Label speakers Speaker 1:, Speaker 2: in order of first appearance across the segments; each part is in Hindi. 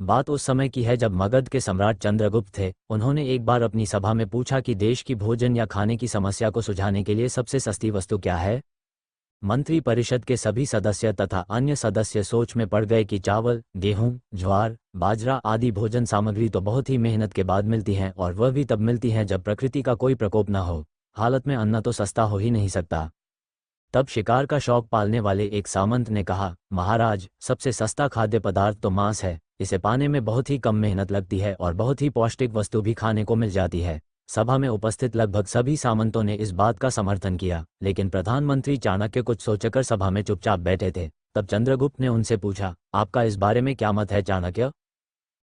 Speaker 1: बात उस समय की है जब मगध के सम्राट चंद्रगुप्त थे। उन्होंने एक बार अपनी सभा में पूछा कि देश की भोजन या खाने की समस्या को सुलझाने के लिए सबसे सस्ती वस्तु क्या है। मंत्री परिषद के सभी सदस्य तथा अन्य सदस्य सोच में पड़ गए कि चावल, गेहूं, ज्वार, बाजरा आदि भोजन सामग्री तो बहुत ही मेहनत के बाद मिलती हैं, और वह भी तब मिलती हैं जब प्रकृति का कोई प्रकोप न हो। हालत में अन्न तो सस्ता हो ही नहीं सकता। तब शिकार का शौक पालने वाले एक सामंत ने कहा, महाराज, सबसे सस्ता खाद्य पदार्थ तो मांस है। इसे पाने में बहुत ही कम मेहनत लगती है और बहुत ही पौष्टिक वस्तु भी खाने को मिल जाती है। सभा में उपस्थित लगभग सभी सामंतों ने इस बात का समर्थन किया, लेकिन प्रधानमंत्री चाणक्य कुछ सोचकर सभा में चुपचाप बैठे थे। तब चंद्रगुप्त ने उनसे पूछा, आपका इस बारे में क्या मत है चाणक्य?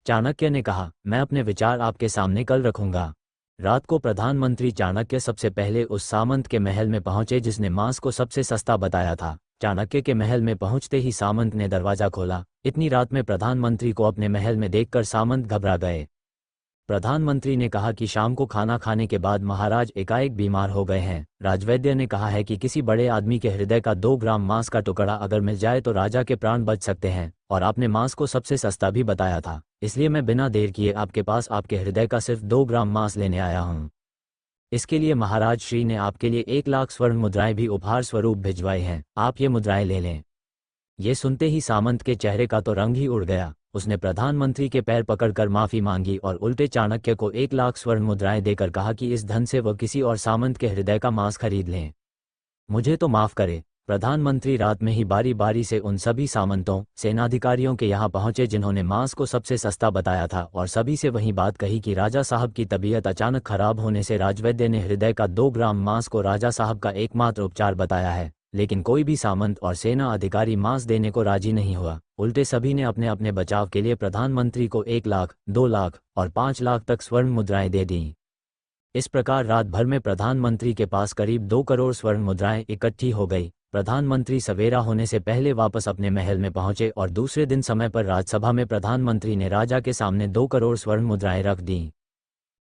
Speaker 1: चाणक्य ने कहा, मैं अपने विचार आपके सामने कल रखूंगा। रात को प्रधानमंत्री चाणक्य सबसे पहले उस सामंत के महल में पहुंचे जिसने मांस को सबसे सस्ता बताया था। चाणक्य के महल में पहुंचते ही सामंत ने दरवाजा खोला। इतनी रात में प्रधानमंत्री को अपने महल में देखकर सामंत घबरा गए। प्रधानमंत्री ने कहा कि शाम को खाना खाने के बाद महाराज एकाएक बीमार हो गए हैं। राजवैद्य ने कहा है कि किसी बड़े आदमी के हृदय का 2 ग्राम मांस का टुकड़ा अगर मिल जाए तो राजा के प्राण बच सकते हैं, और आपने मांस को सबसे सस्ता भी बताया था, इसलिए मैं बिना देर किए आपके पास आपके हृदय का सिर्फ 2 ग्राम मांस लेने आया हूँ। इसके लिए महाराज श्री ने आपके लिए 1 लाख स्वर्ण मुद्राएं भी उपहार स्वरूप भिजवाई हैं, आप ये मुद्राएं ले लें। ये सुनते ही सामंत के चेहरे का तो रंग ही उड़ गया। उसने प्रधानमंत्री के पैर पकड़कर माफी मांगी और उल्टे चाणक्य को 1 लाख स्वर्ण मुद्राएं देकर कहा कि इस धन से वह किसी और सामंत के हृदय का मांस खरीद लें। मुझे तो माफ करे। प्रधानमंत्री रात में ही बारी बारी से उन सभी सामंतों, सेनाधिकारियों के यहाँ पहुंचे जिन्होंने मांस को सबसे सस्ता बताया था, और सभी से वही बात कही कि राजा साहब की तबीयत अचानक खराब होने से राजवैद्य ने हृदय का 2 ग्राम मांस को राजा साहब का एकमात्र उपचार बताया है। लेकिन कोई भी सामंत और सेना अधिकारी मांस देने को राजी नहीं हुआ। उल्टे सभी ने अपने अपने बचाव के लिए प्रधानमंत्री को 1 लाख, 2 लाख और 5 लाख तक स्वर्ण मुद्राएं दे दी। इस प्रकार रात भर में प्रधानमंत्री के पास करीब 2 करोड़ स्वर्ण मुद्राएं इकट्ठी हो गई। प्रधानमंत्री सवेरा होने से पहले वापस अपने महल में पहुंचे और दूसरे दिन समय पर राजसभा में प्रधानमंत्री ने राजा के सामने 2 करोड़ स्वर्ण मुद्राएं रख दी।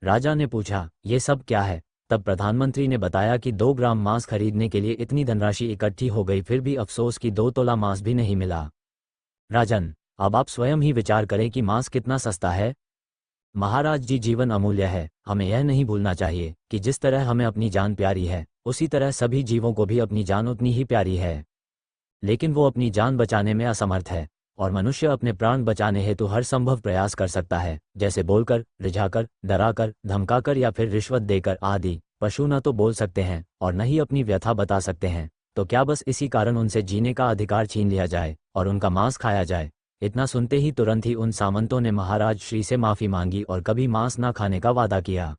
Speaker 1: राजा ने पूछा, ये सब क्या है? तब प्रधानमंत्री ने बताया कि 2 ग्राम मांस खरीदने के लिए इतनी धनराशि इकट्ठी हो गई, फिर भी अफसोस कि 2 तोला मांस भी नहीं मिला। राजन, अब आप स्वयं ही विचार करें कि मांस कितना सस्ता है। महाराज जी, जीवन अमूल्य है। हमें यह नहीं भूलना चाहिए कि जिस तरह हमें अपनी जान प्यारी है, उसी तरह सभी जीवों को भी अपनी जान उतनी ही प्यारी है। लेकिन वो अपनी जान बचाने में असमर्थ है, और मनुष्य अपने प्राण बचाने हेतु हर संभव प्रयास कर सकता है, जैसे बोलकर, रिझाकर, डराकर, धमकाकर या फिर रिश्वत देकर आदि। पशु न तो बोल सकते हैं और न ही अपनी व्यथा बता सकते हैं, तो क्या बस इसी कारण उनसे जीने का अधिकार छीन लिया जाए और उनका मांस खाया जाए? इतना सुनते ही तुरंत ही उन सामंतों ने महाराज श्री से माफी मांगी और कभी मांस ना खाने का वादा किया।